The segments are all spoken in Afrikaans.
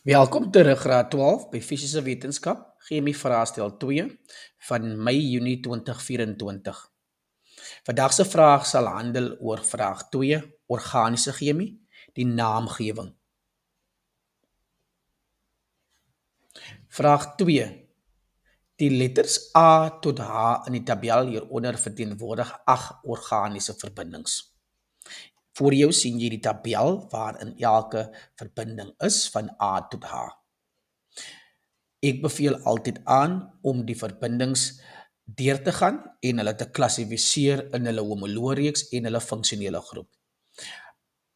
Welkom terug graad 12 by Fisiese Wetenskap, Chemie vraestel 2 van Mei-Junie 2024. Vandag se vraag sal handel oor vraag 2, organiese chemie, die naamgewing. Vraag 2. Die letters A tot H in die tabel hieronder verteenwoordig 8 organiese verbindings. Voor jou sien jy die tabel waarin elke verbinding is van A tot H. Ek beveel altyd aan om die verbindings deur te gaan en hulle te klassifiseer in hulle homoloogreeks en hulle funksionele groep.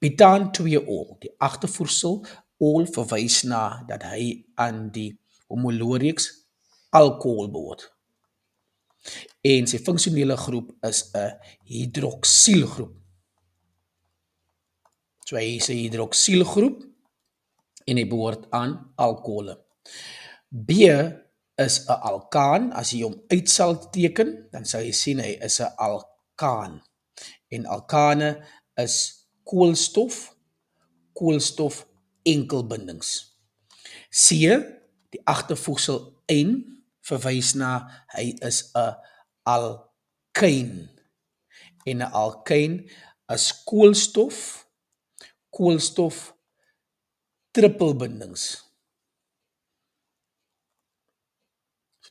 Butaan 2-ol, die agtervoegsel ol verwys na dat hy aan die homoloogreeks alkohol behoort. En sy funksionele groep is 'n hidroksielgroep. So hy is 'n hidroksielgroep en hy behoort aan alkohole. B is 'n alkaan. As jy hom uit sal teken, dan sal jy sien hy is 'n alkaan. En alkane is koolstof enkelbindings. C, die agtervoegsel -ein verwys na hy is 'n alkyn. En 'n alkyn is koolstof trippelbindings.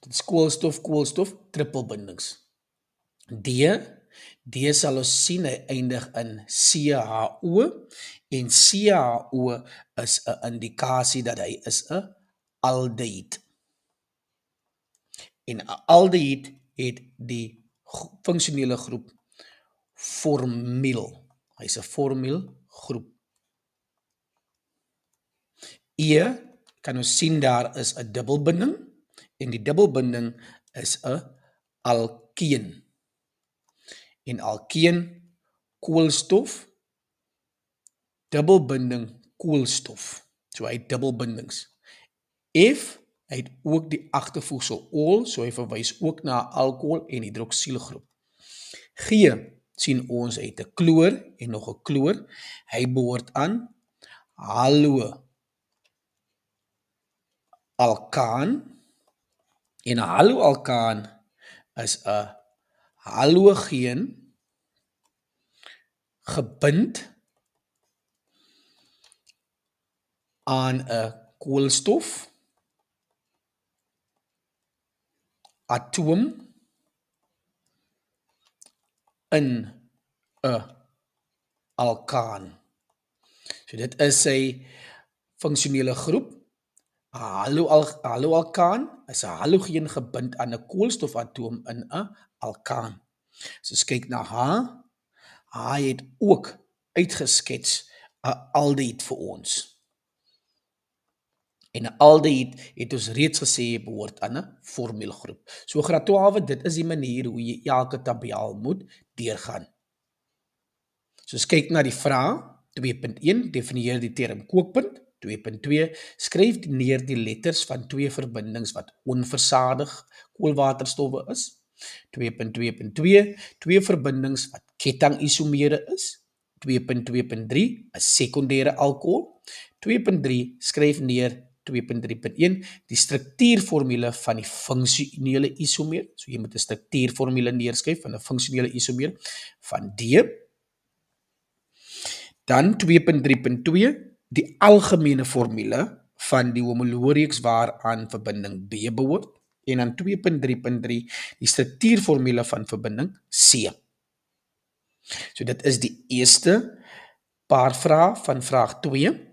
Dit is koolstof trippelbindings. D sal ons sien hy eindig in CHO en CHO is 'n indikasie dat hy is 'n aldehied. En 'n aldehied het die funksionele groep formiel. Hy's 'n formielgroep. E kan ons sien daar is 'n dubbelbinding en die dubbelbinding is 'n alkeen. En alkeen, koolstof, dubbelbinding koolstof. So hy het dubbelbindings. F, hy het ook die agtervoegsel ol, so hy verwys ook na alkohol en hidroksielgroep. G, sien ons hy het 'n kloor en nog 'n kloor. Hy behoort aan haloalkaan. En 'n haloalkaan is 'n halogeen gebind aan 'n koolstof atoom in 'n alkaan. So dit is sy funksionele groep. 'n haloalkaan is 'n halogeen gebind aan 'n koolstofatoom in 'n alkaan. So as kyk na H het ook uitgeskets 'n aldehied vir ons. En 'n aldehied het ons reeds gesê behoort aan 'n formielgroep. So graad 12, dit is die manier hoe jy elke tabel moet deurgaan. So as kyk na die vraag, 2.1, definieer die term kookpunt. 2.2, skryf neer die letters van twee verbindings wat onversadig koolwaterstowwe is. 2.2.2, twee verbindings wat kettingisomere is. 2.2.3, 'n sekondêre alkohol. 2.3, skryf neer 2.3.1, die struktuurformule van die funksionele isomeer. So jy moet 'n struktuurformule neerskryf van 'n funksionele isomeer van D. Dan 2.3.2, die algemene formule van die homoloogreeks waaraan verbinding B behoort. En dan 2.3.3, die struktuurformule van verbinding C. So dit is die eerste paar vrae van vraag 2.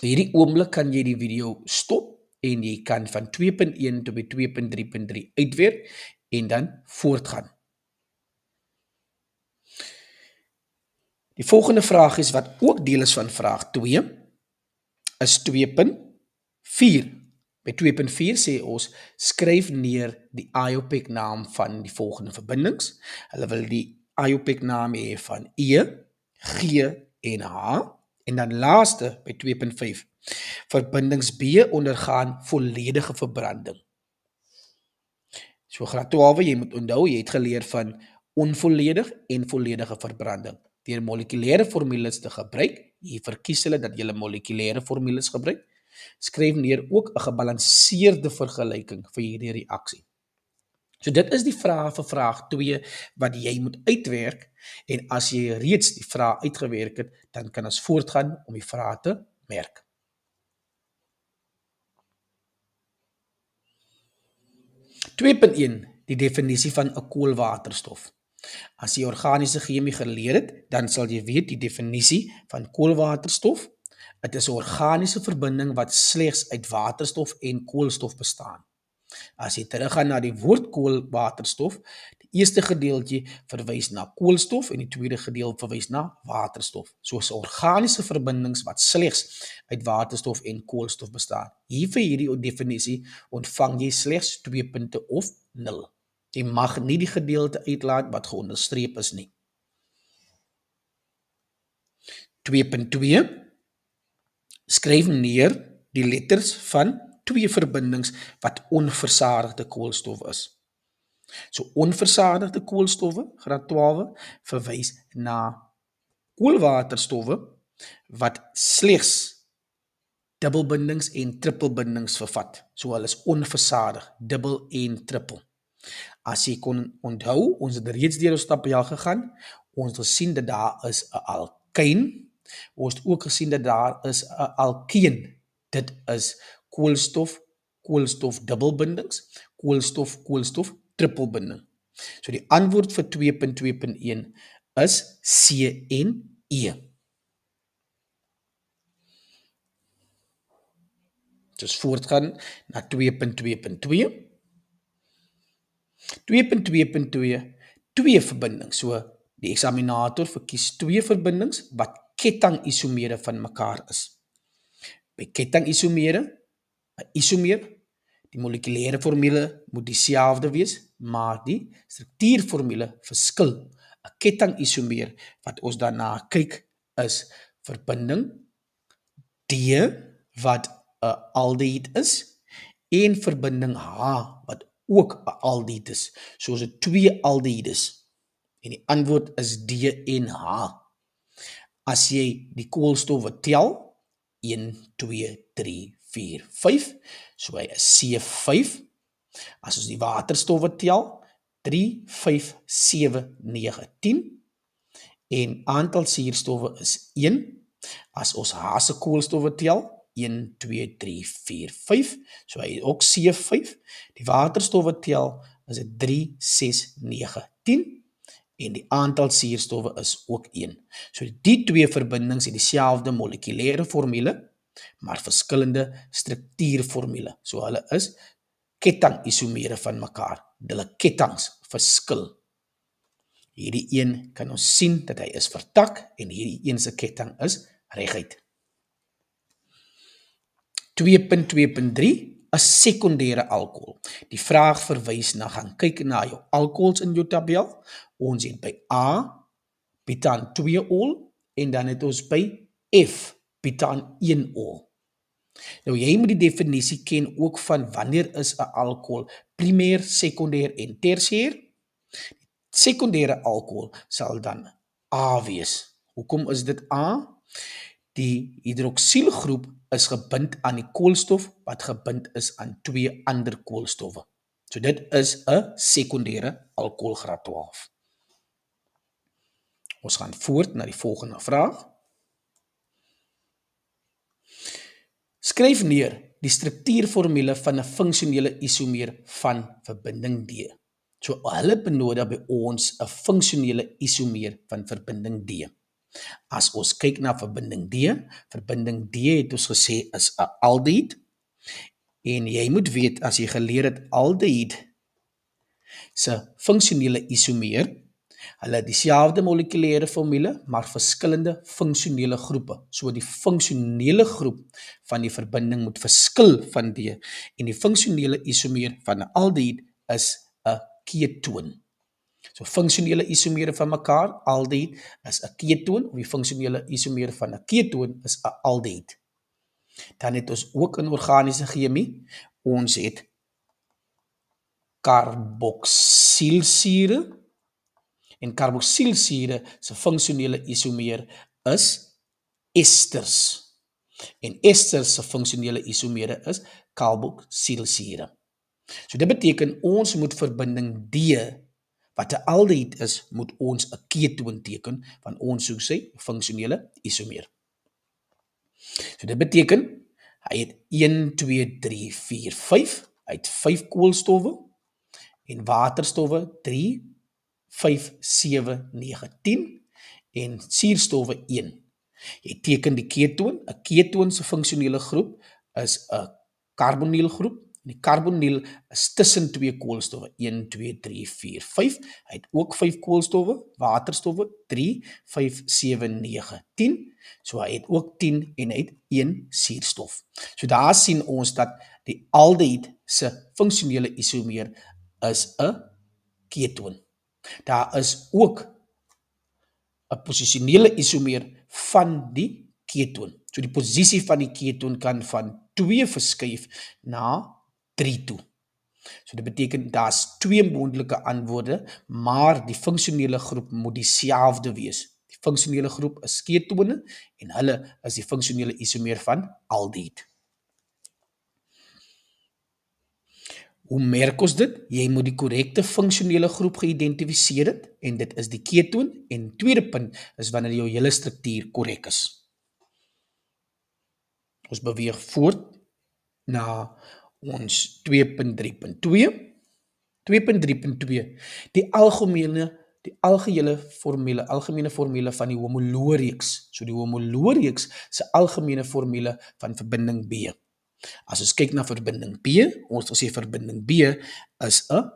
Hierdie oomblik kan jy die video stop en jy kan van 2.1 tot by 2.3.3 uitwerk en dan voortgaan. Die volgende vraag is wat ook deel is van vraag 2 is 2.4. By 2.4 sê ons skryf neer die IUPAC naam van die volgende verbindings. Hulle wil die IUPAC naam hê van E, G en H. En dan laaste by 2.5. Verbindings B ondergaan volledige verbranding. So graad 12, jy moet onthou, jy het geleer van onvolledig en volledige verbranding. Deur molekulêre formules te gebruik, jy verkies hulle dat jy molekulêre formules gebruik. Skryf neer ook 'n gebalanseerde vergelyking vir hierdie reaksie. So dit is die vraag vir vraag 2 wat jy moet uitwerk, en as jy reeds die vraag uitgewerk het, dan kan ons voortgaan om die vraag te merk. Punt 2.1 Die definisie van 'n koolwaterstof. As jy organiese chemie geleer het, dan sal jy weet die definisie van koolwaterstof. Dit is 'n organiese verbinding wat slegs uit waterstof en koolstof bestaan. As jy teruggaan na die woord koolwaterstof, die eerste gedeeltjie verwys na koolstof en die tweede gedeelte verwys na waterstof. Soos organiese verbindings wat slegs uit waterstof en koolstof bestaan. Hier vir hierdie definisie ontvang jy slegs 2 punte of 0. Jy mag nie die gedeelte uitlaat wat geonderstreep is nie. 2.2 Skryf neer die letters van 2 verbindings wat onversadigde koolstof is. So onversadigde koolstowwe, graad 12, verwys na koolwaterstowwe wat slegs dubbelbindings en trippelbindings vervat. So hulle is onversadig, dubbel en trippel. As jy kon onthou, ons het reeds deur ons tabbel gegaan, ons het gesien dat daar is 'n alkyn, ons het ook gesien dat daar is 'n alkeen. Dit is koolstof, koolstof dubbelbindings, koolstof, koolstof trippelbinding. So die antwoord vir 2.2.1 is C en E. Dus voortgaan na 2.2.2. 2.2.2 2 verbindings. So die eksaminator verkies 2 verbindings wat ketting-isomere van mekaar is. By ketting-isomere, 'n isomeer, die molekulêre formule moet dieselfde wees, maar die struktuurformule verskil. 'n Ketting-isomeer wat ons daarna kyk is verbinding D wat 'n aldehied is en verbinding H wat ook 'n aldehied is. So ons het 2 aldehides en die antwoord is D en H. As jy die koolstowwe tel, 1, 2, 3, 4, 5, so hy is C5. As ons die waterstowwe tel, 3, 5, 7, 9, 10, en aantal suurstowwe is 1. As ons H se koolstowwe tel, 1, 2, 3, 4, 5, so hy is ook C5. Die waterstowwe tel is dit 3, 6, 9, 10, en die aantal suurstowwe is ook 1. So die 2 verbindings het dieselfde molekulêre formule, maar verskillende struktuurformule. So hulle is ketting-isomere van mekaar. Hulle kettinge verskil. Hierdie een kan ons sien dat hy is vertak en hierdie een se ketting is reguit. 2.2.3 'n sekondêre alkohol. Die vraag verwys na gaan kyk na jou alkohols in jou tabel. Ons het by A butaan 2-ol en dan het ons by F butaan 1-ol. Nou jy moet die definisie ken ook van wanneer is 'n alkohol primêr, sekondêr en tersiêr. Sekondêre alkohol sal dan A wees. Hoekom is dit A? Die hidroksielgroep is gebind aan die koolstof wat gebind is aan 2 ander koolstowwe. So dit is 'n sekondêre alkohol graad 12. Ons gaan voort na die volgende vraag. Skryf neer die struktuurformule van 'n funksionele isomeer van verbinding D. So hulle benodig by ons 'n funksionele isomeer van verbinding D. As ons kyk na verbinding D het ons gesê is 'n aldehied. En jy moet weet, as jy geleer het aldehied se funksionele isomeer, hulle het dieselfde molekulêre formule, maar verskillende funksionele groepe. So die funksionele groep van die verbinding moet verskil van D en die funksionele isomeer van 'n aldehied is 'n ketoon. So funksionele isomere van mekaar, aldehied is 'n ketoon, of die funksionele isomeer van 'n ketoon is 'n aldehied. Dan het ons ook in organiese chemie, ons het karboksielsure, en karboksielsure se funksionele isomeer is esters. En ester se funksionele isomere is karboksilsure. So dit beteken ons moet verbinding D wat 'n aldehied is, moet ons 'n ketoon teken, want ons soek sy funksionele isomeer. So dit beteken hy het 1 2 3 4 5, hy het 5 koolstowwe en waterstowwe 3 5 7 9 10 en suurstowwe 1. Jy teken die ketoon. 'n Ketoon se funksionele groep is 'n karbonielgroep. Die karboniel is tussen twee koolstowwe, 1 2 3 4 5. Hy het ook 5 koolstowwe, waterstowwe 3 5 7 9 10. So hy het ook 10 en hy het 1 suurstof. So daar sien ons dat die aldehied se funksionele isomeer is 'n ketoon. Daar is ook 'n posisionele isomeer van die ketoon. So die posisie van die ketoon kan van 2 verskuif na 3 toe. So dit beteken daar's 2 moontlike antwoorde, maar die funksionele groep moet dieselfde wees. Die funksionele groep is ketone en hulle is die funksionele isomeer van aldehied. Hoe merk ons dit? Jy moet die korrekte funksionele groep geïdentifiseer het en dit is die ketoon en tweede punt is wanneer jou hele struktuur korrek is. Ons beweeg voort na ons 2.3.2. 2.3.2 die algemene formule van die homoloogreeks. So die homoloogreeks se algemene formule van verbinding B. As ons kyk na verbinding B, ons sê verbinding B is 'n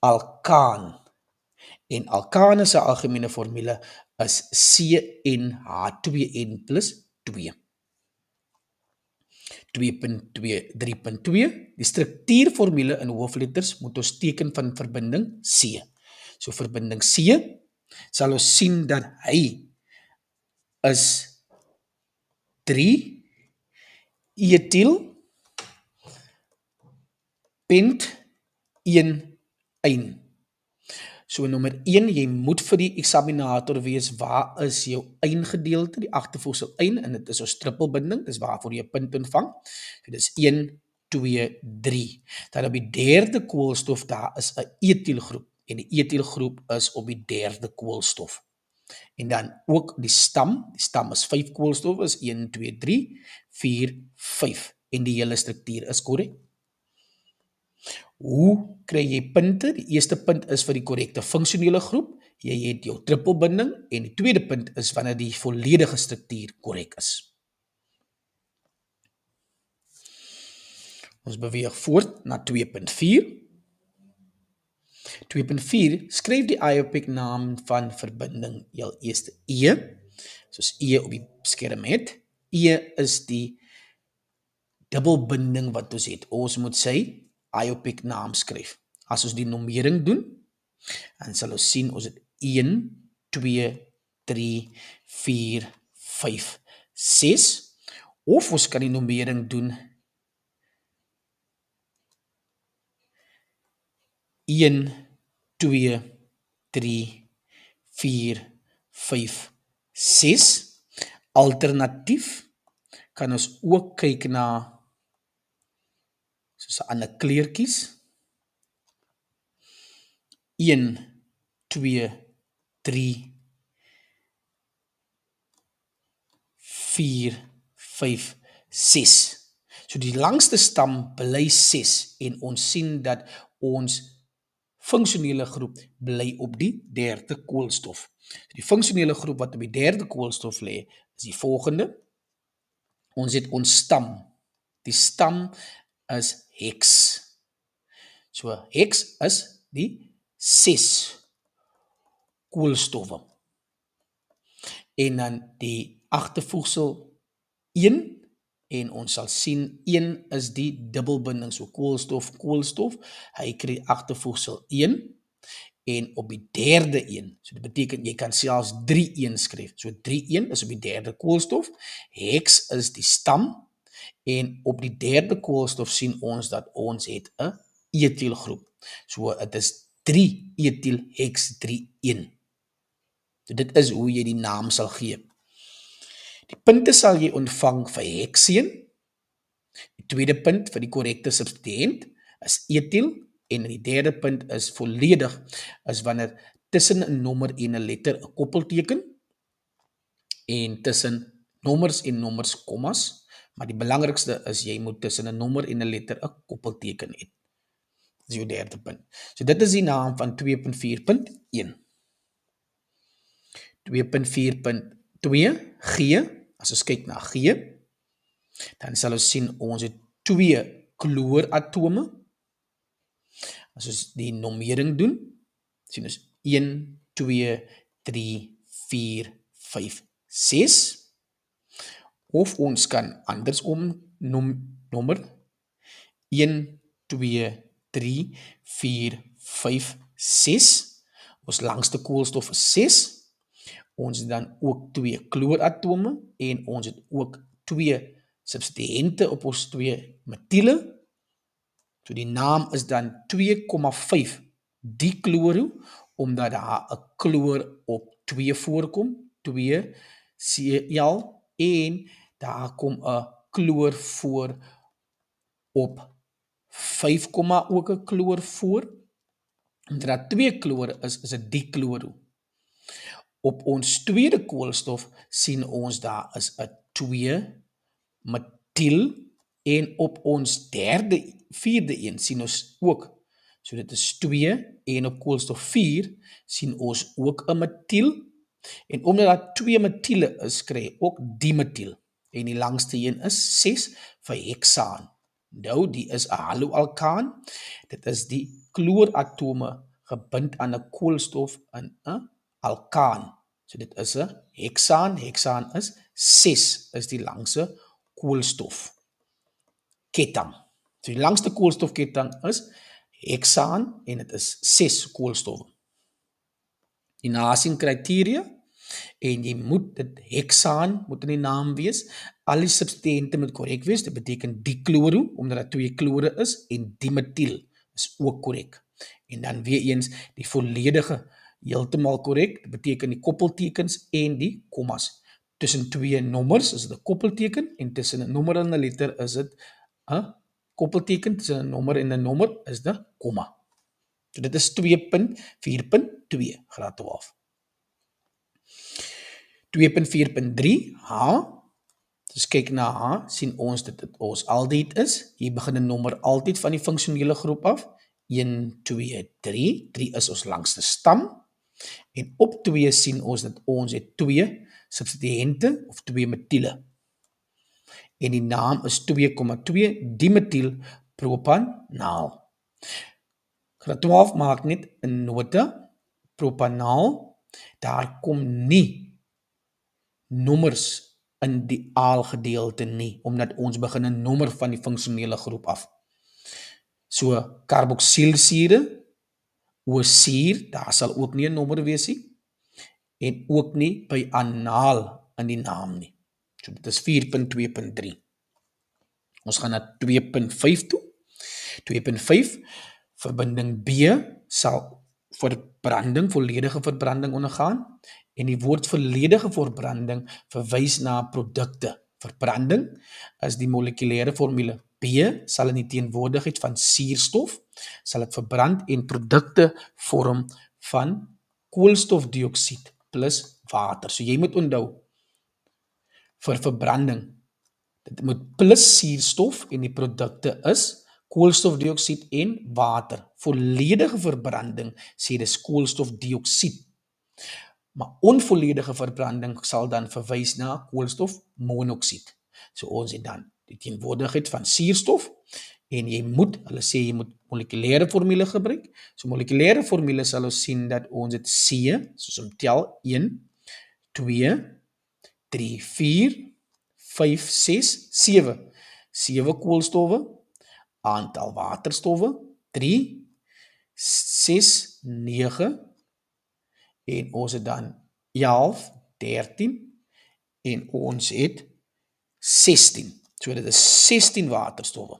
alkaan. En alkane se algemene formule is CnH2n plus 2. 2.3.2 die struktuurformule in hoofletters moet ons teken van verbinding C. So verbinding C sal ons sien dat hy is 3 etiel pent 1 ein. So nommer 1, jy moet vir die eksaminator weet waar is jou eingedeelte, die agtervoegsel ein, en dit is ons trippelbinding, dis waarvoor jy 'n punt ontvang. So dis 1 2 3. Dan op die derde koolstof daar is 'n etielgroep en die etielgroep is op die derde koolstof. En dan ook die stam is 5 koolstowwe, is 1 2 3 4 5 en die hele struktuur is korrek. Hoe kry jy punte? Die eerste punt is vir die korrekte funksionele groep. Jy het jou trippelbinding en die tweede punt is wanneer die volledige struktuur korrek is. Ons beweeg voort na 2.4. 2.4 skryf die IUPAC naam van verbinding heel eerste E, soos E op die skerm het. E is die dubbelbinding wat ons het. Ons moet sy IUPAC naam skryf. As ons die nummering doen, dan sal ons sien ons het 1, 2, 3, 4, 5, 6. Of ons kan die nummering doen 1, 2, 3, 4, 5, 6. Alternatief kan ons ook kyk na soos 'n ander kleurtjies. 1, 2, 3, 4, 5, 6. So die langste stam bly 6 en ons sien dat ons funksionele groep bly op die derde koolstof. Die funksionele groep wat op die derde koolstof lê, is die volgende. Ons het ons stam. Die stam is heks. So heks is die 6 koolstowwe. En dan die agtervoegsel 1 en ons sal sien 1 is die dubbelbinding, so koolstof, hy kry agtervoegsel 1 en op die derde 1, so dit beteken jy kan selfs 3-1 skryf, so 3-1 is op die derde koolstof, heks is die stam en op die derde koolstof sien ons dat ons het 'n etielgroep, so dit is 3 etiel heks 3-1. So dit is hoe jy die naam sal gee. Die punte sal jy ontvang vir hexeen. Die tweede punt vir die korrekte substituent is etiel en die derde punt is volledig, is wanneer tussen 'n nommer en 'n letter 'n koppelteken en tussen nommers en nommers kommas, maar die belangrikste is jy moet tussen 'n nommer en 'n letter 'n koppelteken hê. Dis jou derde punt. So dit is die naam van 2.4.1. 2.4.2 G, as ons kyk na G, dan sal ons sien ons het 2 klooratome. As ons die nommering doen, sien ons 1, 2, 3, 4, 5, 6. Of ons kan andersom nommer 1, 2, 3, 4, 5, 6. Ons langste koolstof is 6. Ons het dan ook 2 klooratome en ons het ook 2 substituente op ons 2 metiele. So die naam is dan 2,5 dichloro, omdat daar 'n kloor op 2 voorkom, 2 Cl, en daar kom 'n kloor voor op 5, ook 'n kloor voor. Omdat daar 2 klore is dit dichloro. Op ons tweede koolstof sien ons daar is 'n 2 metiel en op ons vierde een sien ons ook. So dit is 2 en op koolstof 4 sien ons ook 'n metiel. En omdat daar 2 metiele is, kry jy ook dimetiel. En die langste een is 6 vir hexaan. Nou, die is 'n haloalkaan. Dit is die klooratome gebind aan 'n koolstof in 'n alkaan. So dit is 'n hexaan. Hexaan is 6, is die langste koolstof ketting. So die langste koolstofketting is hexaan en dit is 6 koolstowwe. Die nasien-kriteria, en jy moet dit hexaan moet in die naam wees. Al die substituente moet korrek wees. Dit beteken dichloro, omdat daar 2 klore is, en dimetiel is ook korrek. En dan weer eens die volledige heeltemal korrek. Dit beteken die koppeltekens en die kommas. Tussen 2 nommers is dit 'n koppelteken en tussen 'n nommer en 'n letter is dit 'n koppelteken, tussen 'n nommer en 'n nommer is dit komma. So dit is 2.4.2 graad 12. 2.4.3 H. Dus kyk na H, sien ons dat dit ons aldehied is. Hier begin 'n nommer altyd van die funksionele groep af. 1, 2, 3. 3 is ons langste stam. En op 2 sien ons dat ons het 2 substituente of 2 metiele. En die naam is 2,2 dimetiel propanaal. Graad 12 maak net 'n nota. Propanaal, daar kom nie nommers in die aalgedeelte nie, omdat ons begin 'n nommer van die funksionele groep af. So karboksielsure, osuur, daar sal ook nie 'n nommer wees nie, en ook nie by anaal in die naam nie. So dit is 4.2.3. Ons gaan na 2.5 toe. 2.5, verbinding B sal verbranding, volledige verbranding ondergaan. En die woord volledige verbranding verwys na produkte. Verbranding is die molekulêre formule. B sal in die teenwoordigheid van suurstof sal dit verbrand en produkte vorm van koolstofdioksied plus water. So jy moet onthou, vir verbranding, dit moet plus suurstof en die produkte is koolstofdioksied en water. Volledige verbranding sê dis koolstofdioksied. Maar onvolledige verbranding sal dan verwys na koolstofmonoksied. So ons het dan die teenwoordigheid van suurstof en hulle sê jy moet molekulêre formule gebruik. So molekulêre formule sal ons sien dat ons het C, soos om tel 1, 2, 3, 4, 5, 6, 7. 7 koolstowwe, aantal waterstowwe, 3, 6, 9, en ons het dan 11, 13, en ons het 16. So dit is 16 waterstowwe,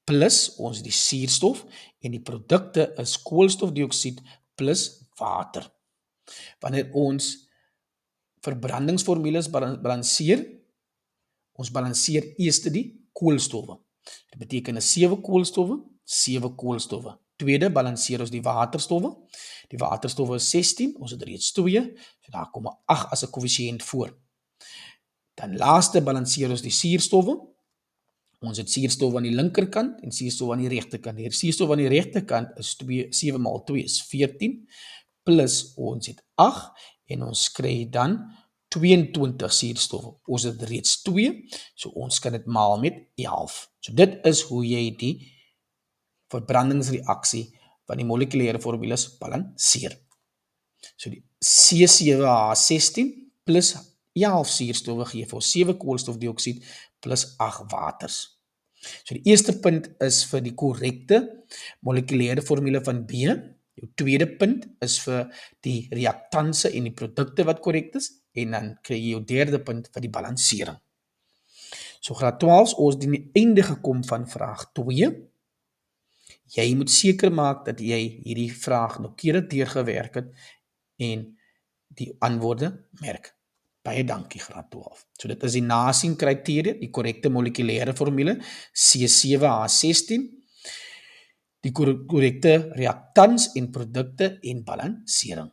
plus ons die suurstof, en die produkte is koolstofdioksied plus water. Wanneer ons verbrandingsformules balanseer, Ons balanseer eers die koolstowwe. Dit beteken 'n 7 koolstowwe, 7 koolstowwe. Tweede balanseer ons die waterstowwe. Die waterstowwe is 16, ons het reeds 2, so daar kom 'n 8 as 'n koëffisiënt voor. Dan laaste balanseer ons die suurstowwe. Ons het suurstof aan die linkerkant en suurstof aan die regterkant. Die suurstof aan die regterkant is 7 maal 2 is 14, plus ons het 8, en ons kry dan 22 suurstowwe. Ons het reeds 2, so ons kan dit maal met 11. So dit is hoe jy die verbrandingsreaksie van die molekulêre formules balanseer. So die C7H16 plus 11 suurstowwe gee vir ons 7 koolstofdioksied plus 8 waters. So die eerste punt is vir die korrekte molekulêre formule van B. Jou tweede punt is vir die reaktanse en die produkte wat korrek is, en dan kry jy jou derde punt vir die balansering. So graad 12, ons het aan die einde gekom van vraag 2. Jy moet seker maak dat jy hierdie vraag noukeurig deurgewerk het en die antwoorde merk. Baie dankie graad 12. So dit is die nasien kriteria, die korrekte molekulêre formule C7H16, die korrekte reaktans en produkte en balansering.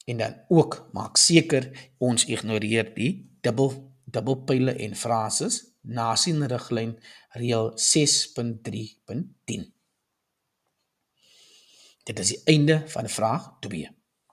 En dan ook maak seker ons ignoreer die dubbelpyle en frases, nasien riglyn reël 6.3.10. Dit is die einde van vraag 2.